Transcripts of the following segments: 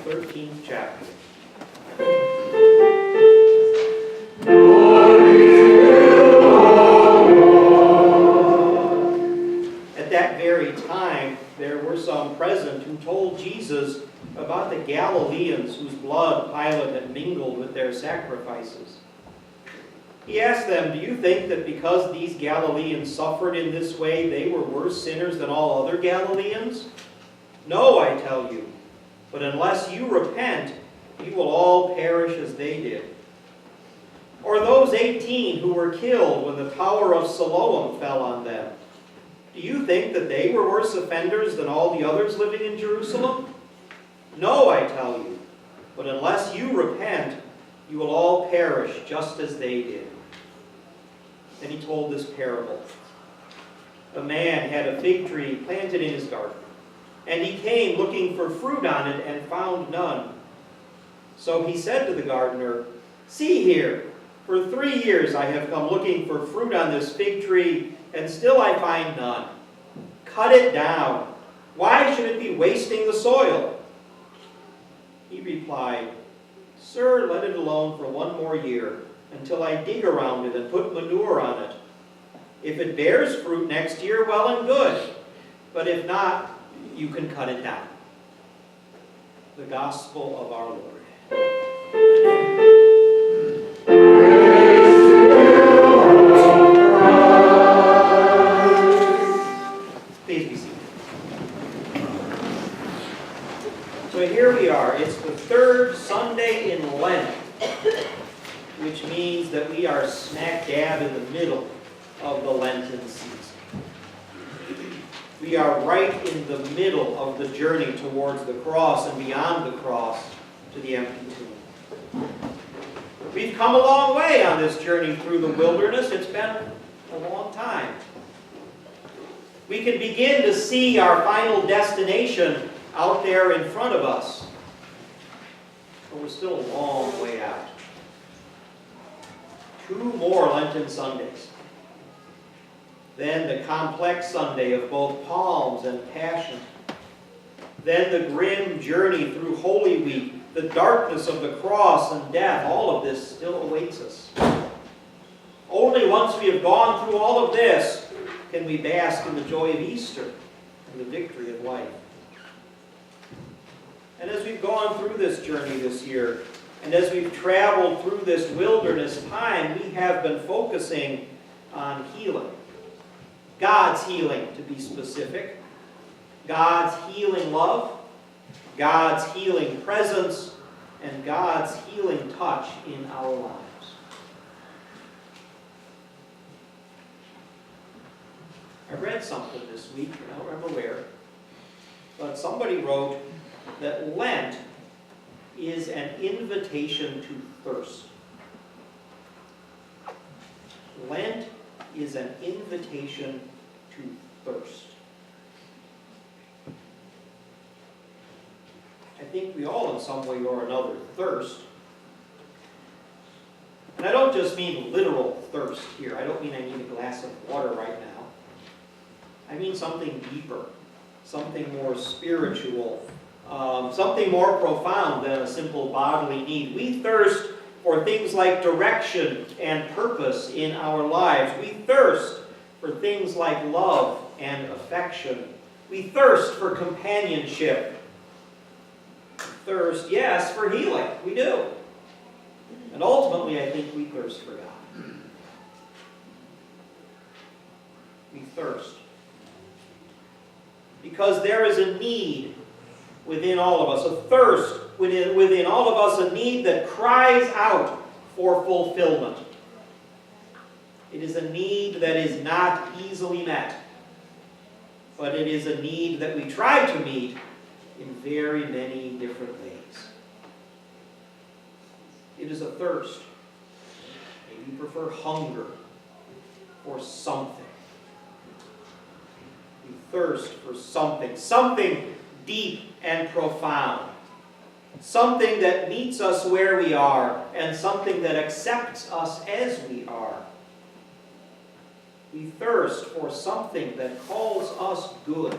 13th chapter. At that very time, there were some present who told Jesus about the Galileans whose blood Pilate had mingled with their sacrifices. He asked them, "Do you think that because these Galileans suffered in this way, they were worse sinners than all other Galileans? No, I tell you. But unless you repent, you will all perish as they did. Or those 18 who were killed when the tower of Siloam fell on them. Do you think that they were worse offenders than all the others living in Jerusalem? No, I tell you. But unless you repent, you will all perish just as they did." Then he told this parable. A man had a fig tree planted in his garden, and he came looking for fruit on it and found none. So he said to the gardener, "See here, for 3 years I have come looking for fruit on this fig tree, and still I find none. Cut it down. Why should it be wasting the soil?" He replied, "Sir, let it alone for 1 more year, until I dig around it and put manure on it. If it bears fruit next year, well and good. But if not, you can cut it down." The Gospel of our Lord. Please be seated. So here we are. It's the 3rd Sunday in Lent, which means that we are smack dab in the middle of the Lenten season. We are right in the middle of the journey towards the cross and beyond the cross to the empty tomb. We've come a long way on this journey through the wilderness. It's been a long time. We can begin to see our final destination out there in front of us. But we're still a long way out. 2 more Lenten Sundays. Then the complex Sunday of both Palms and Passion. Then the grim journey through Holy Week, the darkness of the cross and death. All of this still awaits us. Only once we have gone through all of this can we bask in the joy of Easter and the victory of life. And as we've gone through this journey this year, and as we've traveled through this wilderness time, we have been focusing on healing. God's healing, to be specific. God's healing love, God's healing presence, and God's healing touch in our lives. I read something this week, I don't remember where, but somebody wrote that Lent is an invitation to thirst. Lent is an invitation to thirst. I think we all, in some way or another, thirst. And I don't just mean literal thirst here. I don't mean I need a glass of water right now. I mean something deeper, something more spiritual, something more profound than a simple bodily need. We thirst for things like direction and purpose in our lives. We thirst for things like love and affection. We thirst for companionship. Thirst, yes, for healing. We do. And ultimately, I think we thirst for God. We thirst. Because there is a need within all of us, a thirst within all of us, a need that cries out for fulfillment. It is a need that is not easily met, but it is a need that we try to meet in very many different ways. It is a thirst. Maybe you prefer hunger for something. We thirst for something, something deep and profound. Something that meets us where we are, and something that accepts us as we are. We thirst for something that calls us good.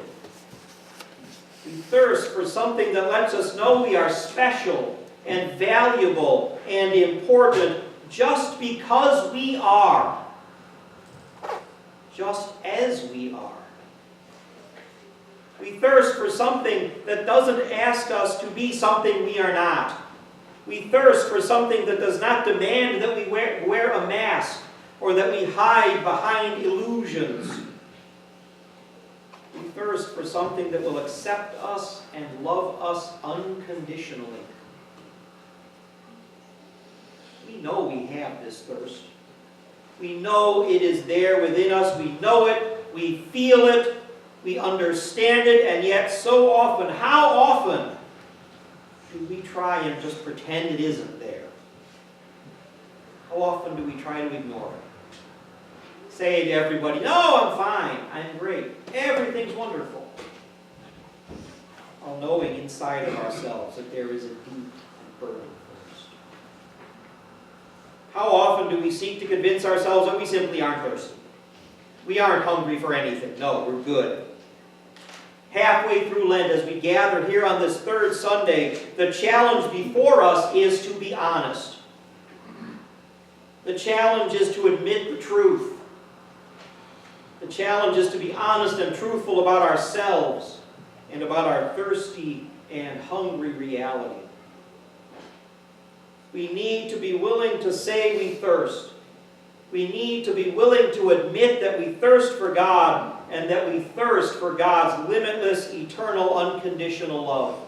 We thirst for something that lets us know we are special and valuable and important just because we are. Just as we are. We thirst for something that doesn't ask us to be something we are not. We thirst for something that does not demand that we wear a mask or that we hide behind illusions. We thirst for something that will accept us and love us unconditionally. We know we have this thirst. We know it is there within us. We know it. We feel it. We understand it. And yet so often, how often do we try and just pretend it isn't there? How often do we try to ignore it? Say to everybody, no, I'm fine. I'm great. Everything's wonderful. All knowing inside of ourselves that there is a deep and burning thirst. How often do we seek to convince ourselves that we simply aren't thirsty? We aren't hungry for anything. No, we're good. Halfway through Lent, as we gather here on this third Sunday, the challenge before us is to be honest. The challenge is to admit the truth. The challenge is to be honest and truthful about ourselves and about our thirsty and hungry reality. We need to be willing to say we thirst. We need to be willing to admit that we thirst for God and that we thirst for God's limitless, eternal, unconditional love.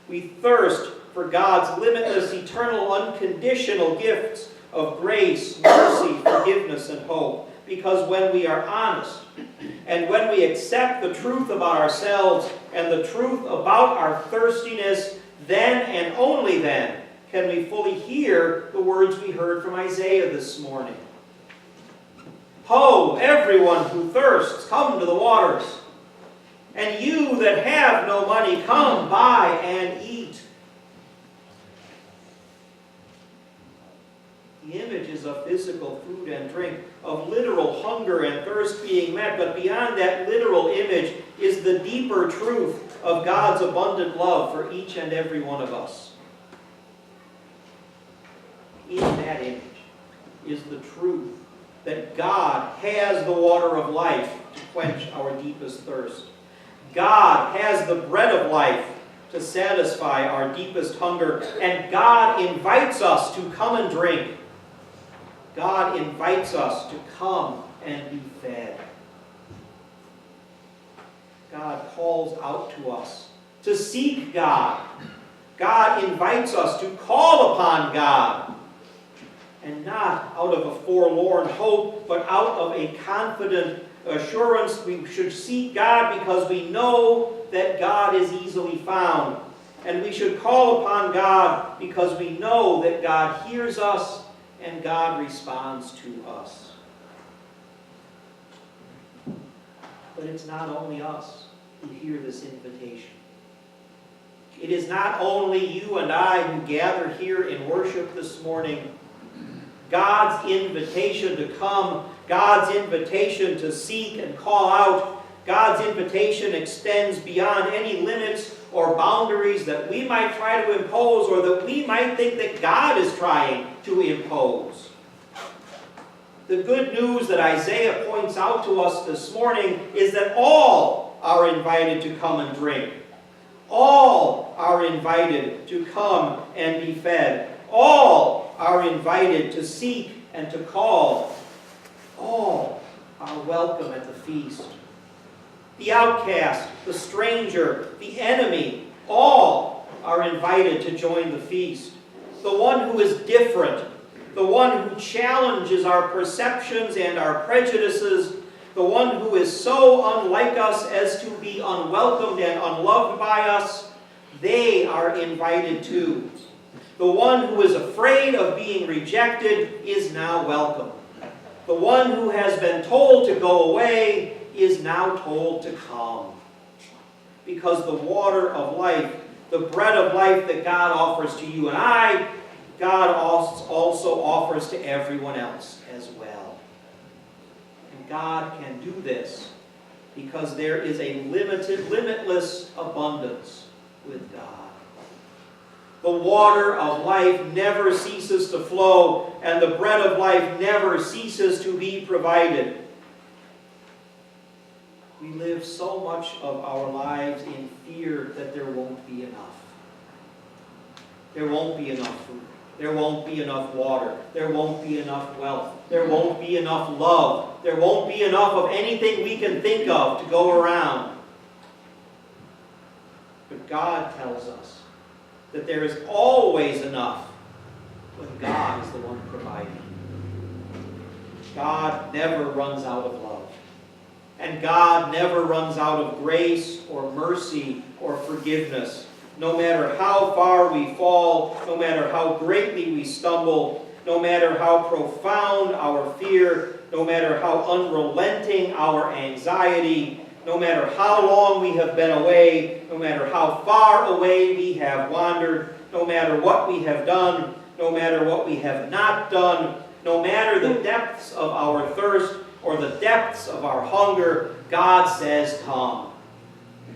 We thirst for God's limitless, eternal, unconditional gifts of grace, mercy, forgiveness, and hope. Because when we are honest and when we accept the truth about ourselves and the truth about our thirstiness, then and only then can we fully hear the words we heard from Isaiah this morning. Ho, everyone who thirsts, come to the waters. And you that have no money, come, buy and eat. The image is of physical food and drink, of literal hunger and thirst being met, but beyond that literal image is the deeper truth of God's abundant love for each and every one of us. In that image is the truth that God has the water of life to quench our deepest thirst. God has the bread of life to satisfy our deepest hunger, and God invites us to come and drink. God invites us to come and be fed. God calls out to us to seek God. God invites us to call upon God. And not out of a forlorn hope, but out of a confident assurance. We should seek God because we know that God is easily found. And we should call upon God because we know that God hears us and God responds to us. But it's not only us who hear this invitation. It is not only you and I who gather here in worship this morning. God's invitation to come, God's invitation to seek and call out, God's invitation extends beyond any limits or boundaries that we might try to impose or that we might think that God is trying to impose. The good news that Isaiah points out to us this morning is that all are invited to come and drink. All are invited to come and be fed. All are invited to seek and to call. All are welcome at the feast. The outcast, the stranger, the enemy, all are invited to join the feast. The one who is different, the one who challenges our perceptions and our prejudices, the one who is so unlike us as to be unwelcomed and unloved by us, they are invited too. The one who is afraid of being rejected is now welcome. The one who has been told to go away is now told to come. Because the water of life, the bread of life that God offers to you and I, God also offers to everyone else as well. And God can do this because there is a limitless abundance with God. The water of life never ceases to flow, and the bread of life never ceases to be provided. We live so much of our lives in fear that there won't be enough. There won't be enough food. There won't be enough water. There won't be enough wealth. There won't be enough love. There won't be enough of anything we can think of to go around. But God tells us that there is always enough when God is the one providing. God never runs out of love. And God never runs out of grace or mercy or forgiveness. No matter how far we fall, no matter how greatly we stumble, no matter how profound our fear, no matter how unrelenting our anxiety, no matter how long we have been away, no matter how far away we have wandered, no matter what we have done, no matter what we have not done, no matter the depths of our thirst or the depths of our hunger, God says, come.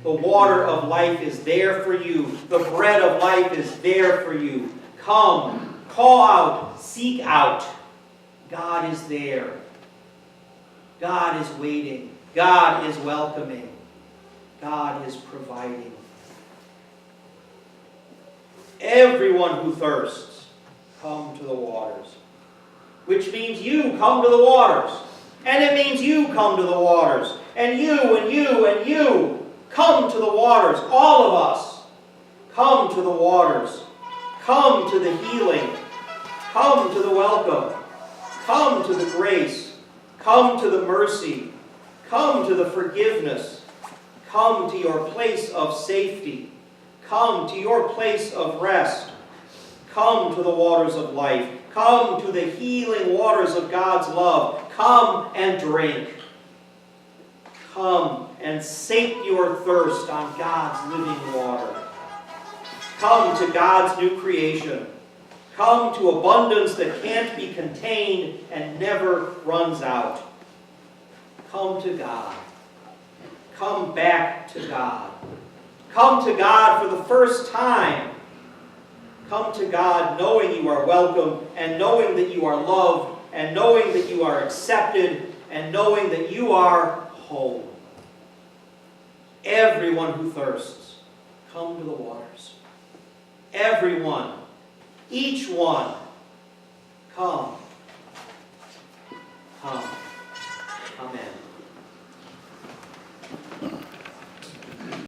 The water of life is there for you. The bread of life is there for you. Come, call out, seek out. God is there. God is waiting. God is welcoming. God is providing. Everyone who thirsts, come to the waters. Which means you come to the waters. And it means you come to the waters. And you and you and you come to the waters. All of us. Come to the waters. Come to the healing. Come to the welcome. Come to the grace. Come to the mercy. Come to the forgiveness. Come to your place of safety. Come to your place of rest. Come to the waters of life. Come to the healing waters of God's love. Come and drink. Come and sate your thirst on God's living water. Come to God's new creation. Come to abundance that can't be contained and never runs out. Come to God. Come back to God. Come to God for the first time. Come to God knowing you are welcome and knowing that you are loved and knowing that you are accepted and knowing that you are whole. Everyone who thirsts, come to the waters. Everyone, each one, come. Come. Amen.